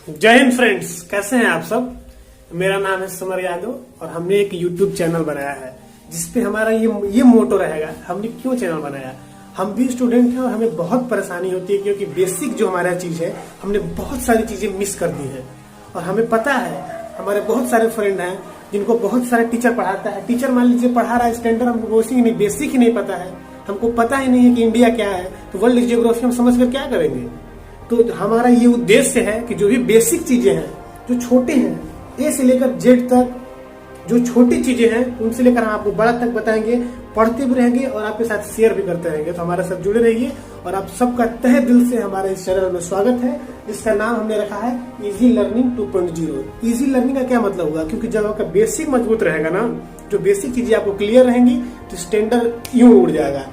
जय हिंद फ्रेंड्स, कैसे हैं आप सब। मेरा नाम है समर यादव और हमने एक YouTube चैनल बनाया है जिसपे हमारा ये मोटो रहेगा। हमने क्यों चैनल बनाया, हम भी स्टूडेंट हैं और हमें बहुत परेशानी होती है क्योंकि बेसिक जो हमारा चीज है हमने बहुत सारी चीजें मिस कर दी है। और हमें पता है हमारे बहुत सारे फ्रेंड हैं जिनको बहुत सारे टीचर पढ़ाता है। टीचर मान लीजिए पढ़ा रहा है स्टैंडर्ड, हमको बेसिक ही नहीं पता है, हमको पता ही नहीं है कि इंडिया क्या है, तो वर्ल्ड जियोग्राफी हम समझ कर क्या करेंगे। तो हमारा ये उद्देश्य है कि जो भी बेसिक चीजें हैं जो छोटे हैं, ए से लेकर जेड तक जो छोटी चीजें हैं उनसे लेकर हम आपको बड़ा तक बताएंगे, पढ़ते भी रहेंगे और आपके साथ शेयर भी करते रहेंगे। तो हमारे साथ जुड़े रहिए और आप सबका तहे दिल से हमारे इस चैनल में स्वागत है जिसका नाम हमने रखा है इजी लर्निंग 2.0। इजी लर्निंग का क्या मतलब हुआ, क्योंकि जब आपका बेसिक मजबूत रहेगा ना, जो बेसिक चीजें आपको क्लियर रहेंगी तो स्टैंडर्ड यूं उड़ जाएगा।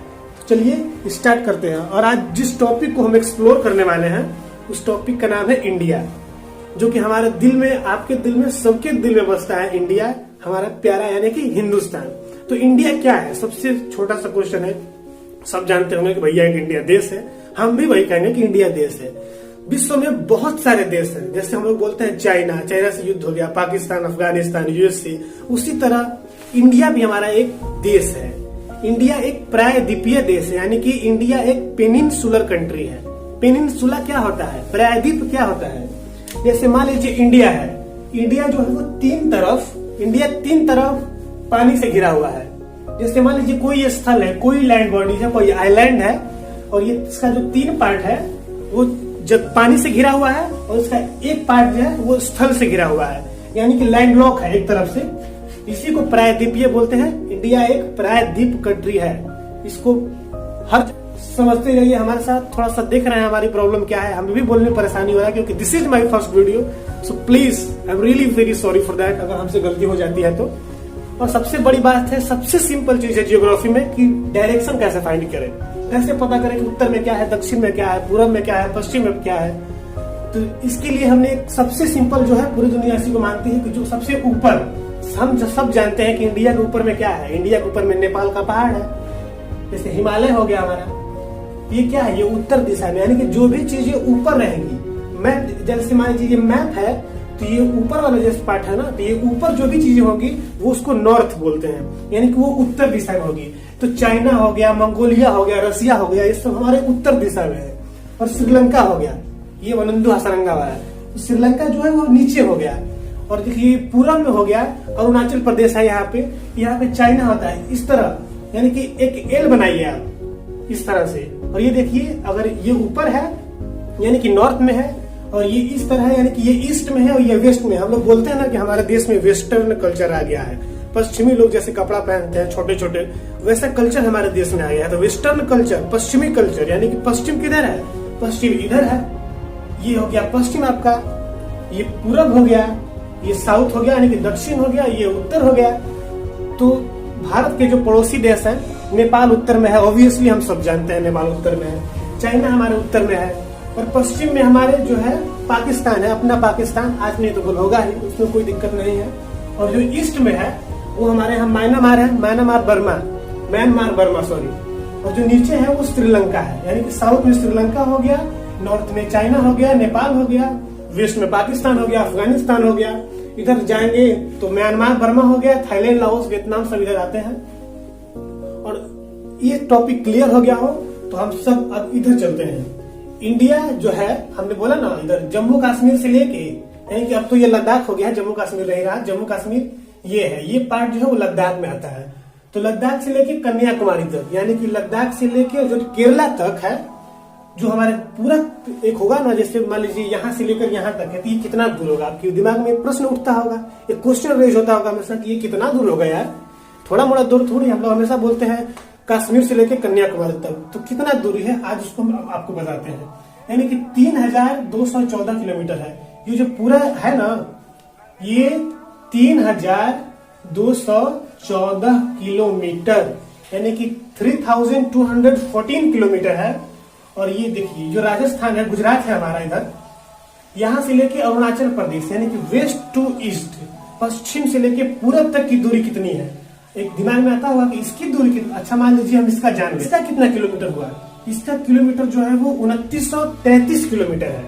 चलिए स्टार्ट करते हैं। और आज जिस टॉपिक को हम एक्सप्लोर करने वाले हैं उस टॉपिक का नाम है इंडिया, जो कि हमारे दिल में, आपके दिल में, सबके दिल में बसता है। इंडिया हमारा प्यारा यानी कि हिंदुस्तान। तो इंडिया क्या है, सबसे छोटा सा क्वेश्चन है। सब जानते होंगे कि भैया एक इंडिया देश है, हम भी वही कहेंगे कि इंडिया देश है। विश्व में बहुत सारे देश हैं, जैसे हम लोग बोलते हैं चाइना से युद्ध हो गया, पाकिस्तान, अफगानिस्तान, यूएसए, उसी तरह इंडिया भी हमारा एक देश है। इंडिया एक प्रायद्वीपीय देश है, यानी कि इंडिया एक पेनिनसुलर कंट्री है। पेनिनसुला क्या होता है, प्रायद्वीप क्या होता है। जैसे मान लीजिए इंडिया है, इंडिया जो है वो तीन तरफ पानी से घिरा हुआ है। जैसे मान लीजिए कोई स्थल है, कोई लैंड बॉडी है, कोई आइलैंड है और ये इसका जो 3 पार्ट है वो जब पानी से घिरा हुआ है और इसका एक पार्ट जो है वो स्थल से घिरा हुआ है, यानी कि लैंडलॉक है एक तरफ से। इसी को प्रायद्वीपीय बोलते हैं। इंडिया एक प्रायद्वीप कंट्री है। इसको हर समझते रहिए हमारे साथ, थोड़ा सा देख रहे हैं हमारी प्रॉब्लम क्या है। हमें भी बोलने में परेशानी हो रहा है क्योंकि this is my first video, so please I am really very sorry for that अगर हमसे गलती हो जाती है तो। और सबसे बड़ी बात है, सबसे सिंपल चीज है जियोग्राफी में कि डायरेक्शन कैसे फाइंड करें, कैसे पता करें कि उत्तर में क्या है, दक्षिण में क्या है, पूरब में क्या है, पश्चिम में क्या है। तो इसके लिए हमने एक सबसे सिंपल जो है, पूरी दुनिया इसी को मानती है कि जो सबसे ऊपर, हम सब जानते हैं कि इंडिया के ऊपर में क्या है। इंडिया के ऊपर में नेपाल का पहाड़ है, जैसे हिमालय हो गया हमारा। ये क्या है, ये उत्तर दिशा में, यानी कि जो भी चीजें ऊपर रहेंगी। मैप जैसे मान लीजिए मैप है तो ये ऊपर वाला जैसे पार्ट है ना, तो ये ऊपर जो भी चीजें होंगी वो उसको नॉर्थ बोलते हैं, यानी कि वो उत्तर दिशा में होगी। तो चाइना हो गया, मंगोलिया हो गया, रसिया हो गया, ये सब हमारे उत्तर दिशा में है। और श्रीलंका हो गया, ये वनंदु हसरंगा वाला, तो श्रीलंका जो है वो नीचे हो गया। और देखिए पूरब में हो गया अरुणाचल प्रदेश है, यहाँ पे चाइना होता है इस तरह, यानी कि एक एल बनाइए आप इस तरह से। और ये देखिए अगर ये ऊपर है यानी कि नॉर्थ में है, और ये इस तरह है यानी कि ये ईस्ट में है और ये वेस्ट में। हम लोग बोलते हैं ना कि हमारे देश में वेस्टर्न कल्चर आ गया है। पश्चिमी लोग जैसे कपड़ा पहनते हैं छोटे छोटे, वैसा कल्चर हमारे देश में आ गया है। तो वेस्टर्न कल्चर, पश्चिमी कल्चर, यानी कि पश्चिम किधर है, पश्चिम इधर है। ये हो गया पश्चिम आपका, ये पूरब हो गया, ये साउथ हो गया यानी कि दक्षिण हो गया, ये उत्तर हो गया। तो भारत के जो पड़ोसी देश हैं, नेपाल उत्तर में है, ऑब्वियसली हम सब जानते हैं नेपाल उत्तर में है। चाइना हमारे उत्तर में है और पश्चिम में हमारे जो है पाकिस्तान है, अपना पाकिस्तान, आज नहीं तो कल होगा ही, उसमें कोई दिक्कत नहीं है। और जो ईस्ट में है वो हमारे यहाँ म्यांमार है, म्यांमार बर्मा सॉरी। और जो नीचे है वो श्रीलंका है, यानी कि साउथ में श्रीलंका हो गया, नॉर्थ में चाइना हो गया, नेपाल हो गया, वेस्ट में पाकिस्तान हो गया, अफगानिस्तान हो गया। इधर जाएंगे तो म्यांमार बर्मा हो गया, थाईलैंड, लाओस, वियतनाम सब इधर आते हैं। और ये टॉपिक क्लियर हो गया हो तो हम सब अब इधर चलते हैं। इंडिया जो है हमने बोला ना, इधर जम्मू कश्मीर से लेके, यानी कि अब तो ये लद्दाख हो गया, जम्मू कश्मीर नहीं रहा। जम्मू कश्मीर ये है, ये पार्ट जो है वो लद्दाख में आता है। तो लद्दाख से लेके कन्याकुमारी तक, यानी कि लद्दाख से लेके जो केरला तक है, जो हमारे पूरा एक होगा ना, जैसे मान लीजिए यहाँ से लेकर यहाँ तक है, तो ये कितना दूर होगा। आपके दिमाग में प्रश्न उठता होगा, एक क्वेश्चन रेज होता होगा हमेशा कि ये कितना दूर होगा यार, थोड़ा मोड़ा दूर थोड़ी। हम लोग हमेशा बोलते हैं कश्मीर से लेकर कन्याकुमारी तक, तो कितना दूरी है आज उसको हम आपको बताते हैं। यानी कि 3214 किलोमीटर है। ये जो पूरा है ना, ये 3214 किलोमीटर, यानी कि 3214 किलोमीटर है। और ये देखिए जो राजस्थान है, गुजरात है हमारा इधर, यहाँ से लेके अरुणाचल प्रदेश, यानी कि वेस्ट टू ईस्ट, पश्चिम से लेके पूरब तक की दूरी कितनी है। एक दिमाग में आता होगा कि इसकी दूरी कितनी। अच्छा मान लीजिए हम इसका जान गए, इसका कितना किलोमीटर हुआ, इसका किलोमीटर जो है वो 2933 किलोमीटर है।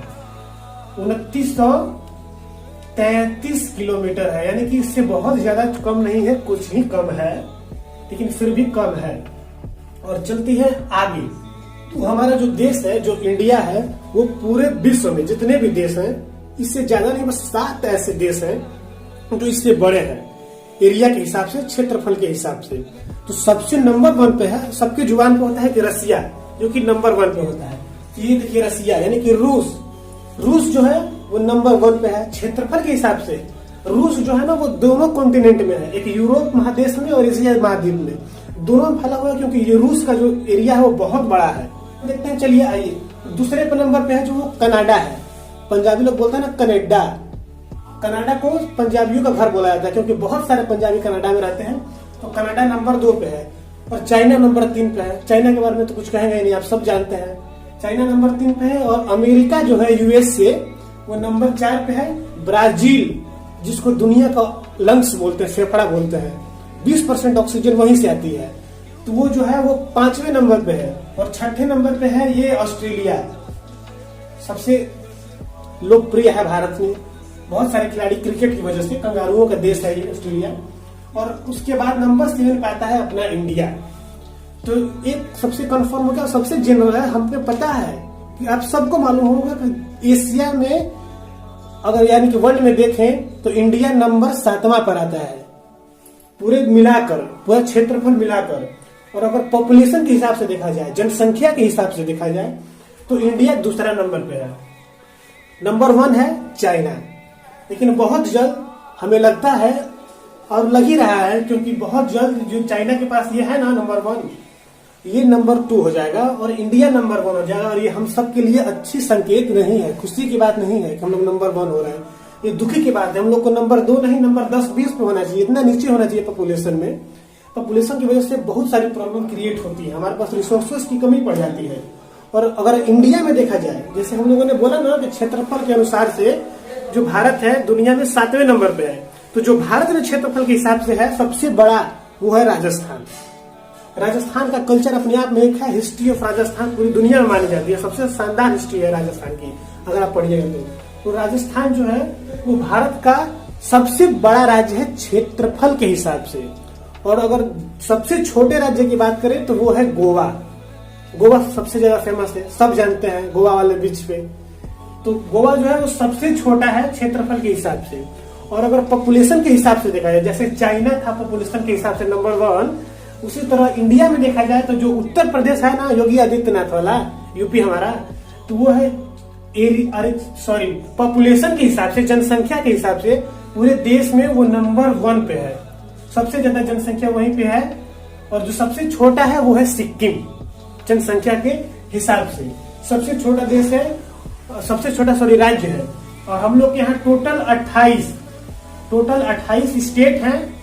2933 किलोमीटर है, यानी कि इससे बहुत ज्यादा कम नहीं है, कुछ ही कम है, लेकिन फिर भी कम है। और चलती है आगे, तो हमारा जो देश है, जो इंडिया है, वो पूरे विश्व में जितने भी देश हैं, इससे ज्यादा नहीं, बस 7 ऐसे देश हैं जो इससे बड़े हैं एरिया के हिसाब से, क्षेत्रफल के हिसाब से। तो सबसे नंबर 1 पे है, सबके जुबान पे होता है कि रसिया, जो कि नंबर 1 पे होता है। ये देखिए रसिया, यानी कि रूस जो है वो नंबर 1 पे है क्षेत्रफल के हिसाब से। रूस जो है ना वो दोनों कॉन्टिनेंट में है, एक यूरोप महादेश में और एशिया महाद्वीप में, दोनों में फैला हुआ है, क्योंकि ये रूस का जो एरिया है वो बहुत बड़ा है। देखते हैं, चलिए आइए। दूसरे पे नंबर पे है जो वो कनाडा है, पंजाबी लोग बोलते हैं ना कनाडा। कनाडा को पंजाबियों का घर बोला जाता है, क्योंकि बहुत सारे पंजाबी कनाडा में रहते हैं। तो कनाडा नंबर 2 पे है, और चाइना नंबर 3 पे है। चाइना के बारे में तो कुछ कहेंगे ही नहीं, आप सब जानते हैं। चाइना नंबर 3 पे है, और अमेरिका जो है यूएसए, वो नंबर 4 पे है। ब्राजील, जिसको दुनिया का लंग्स बोलते हैं, फेफड़ा बोलते हैं, 20% ऑक्सीजन वहीं से आती है, तो वो जो है वो 5वें नंबर पे है। और 6ठे नंबर पे है ये ऑस्ट्रेलिया, सबसे लोकप्रिय है भारत में, बहुत सारे खिलाड़ी क्रिकेट की वजह से, कंगारुओं का देश है ये ऑस्ट्रेलिया। और उसके बाद नंबर 7 पे आता है अपना इंडिया। तो एक सबसे कंफर्म हो गया, सबसे जनरल है, हमको पता है कि आप सबको मालूम होगा कि एशिया में अगर यानी कि वर्ल्ड में देखें तो इंडिया नंबर 7वां पर आता है, पूरे मिलाकर, पूरा क्षेत्रफल मिलाकर। और अगर पॉपुलेशन के हिसाब से देखा जाए, जनसंख्या के हिसाब से देखा जाए, तो इंडिया दूसरा नंबर पे है। नंबर 1 है चाइना, लेकिन बहुत जल्द हमें लगता है, और लग ही रहा है, क्योंकि बहुत जल्द जो चाइना के पास ये है ना नंबर 1, ये नंबर 2 हो जाएगा और इंडिया नंबर 1 हो जाएगा। और ये हम सब के लिए अच्छी संकेत नहीं है, खुशी की बात नहीं है कि हम लोग नंबर 1 हो रहे हैं, ये दुखी की बात है। हम लोग को नंबर 2 नहीं, नंबर 10-20 पे होना चाहिए, इतना नीचे होना चाहिए पॉपुलेशन में। पॉपुलेशन की वजह से बहुत सारी प्रॉब्लम क्रिएट होती है, हमारे पास रिसोर्सेज की कमी पड़ जाती है। और अगर इंडिया में देखा जाए, जैसे हम लोगों ने बोला ना कि क्षेत्रफल के अनुसार से जो भारत है दुनिया में 7वें नंबर पे है, तो जो भारत में क्षेत्रफल के हिसाब से है सबसे बड़ा, वो है राजस्थान। राजस्थान का कल्चर अपने आप में एक है, हिस्ट्री ऑफ राजस्थान पूरी दुनिया में मानी जाती है, सबसे शानदार हिस्ट्री है राजस्थान की, अगर आप पढ़िएगा तो राजस्थान जो है वो भारत का सबसे बड़ा राज्य है क्षेत्रफल के हिसाब से। और अगर सबसे छोटे राज्य की बात करें तो वो है गोवा। गोवा सबसे ज्यादा फेमस है, सब जानते हैं गोवा वाले बीच पे। तो गोवा जो है वो सबसे छोटा है क्षेत्रफल के हिसाब से। और अगर पॉपुलेशन के हिसाब से देखा जाए, जैसे चाइना था पॉपुलेशन के हिसाब से नंबर 1, उसी तरह इंडिया में देखा जाए तो जो उत्तर प्रदेश है ना, योगी आदित्यनाथ वाला, यूपी हमारा, तो वो है पॉपुलेशन के हिसाब से, जनसंख्या के हिसाब से पूरे देश में वो नंबर 1 पे है, सबसे ज्यादा जनसंख्या वहीं पे है। और जो सबसे छोटा है वो है सिक्किम, जनसंख्या के हिसाब से सबसे छोटा देश है, सबसे छोटा राज्य है। और हम लोग के यहाँ टोटल 28 स्टेट हैं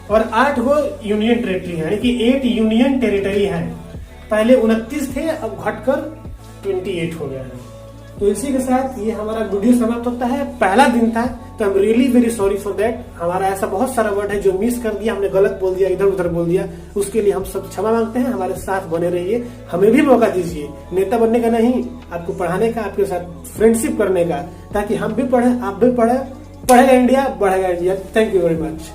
और 8 वो यूनियन टेरिटरी है, यानी कि 8 यूनियन टेरिटरी है। पहले 29 थे, अब घटकर 28 हो गया है। तो इसी के साथ ये हमारा वीडियो समाप्त होता है। पहला दिन था, तो I am really very sorry for that. हमारा ऐसा बहुत सारा वर्ड है जो मिस कर दिया, हमने गलत बोल दिया, इधर उधर बोल दिया, उसके लिए हम सब क्षमा मांगते हैं। हमारे साथ बने रहिए, हमें भी मौका दीजिए, नेता बनने का नहीं, आपको पढ़ाने का, आपके साथ फ्रेंडशिप करने का, ताकि हम भी पढ़े, आप भी पढ़े, पढ़ेगा इंडिया, बढ़ेगा India. Thank you very much.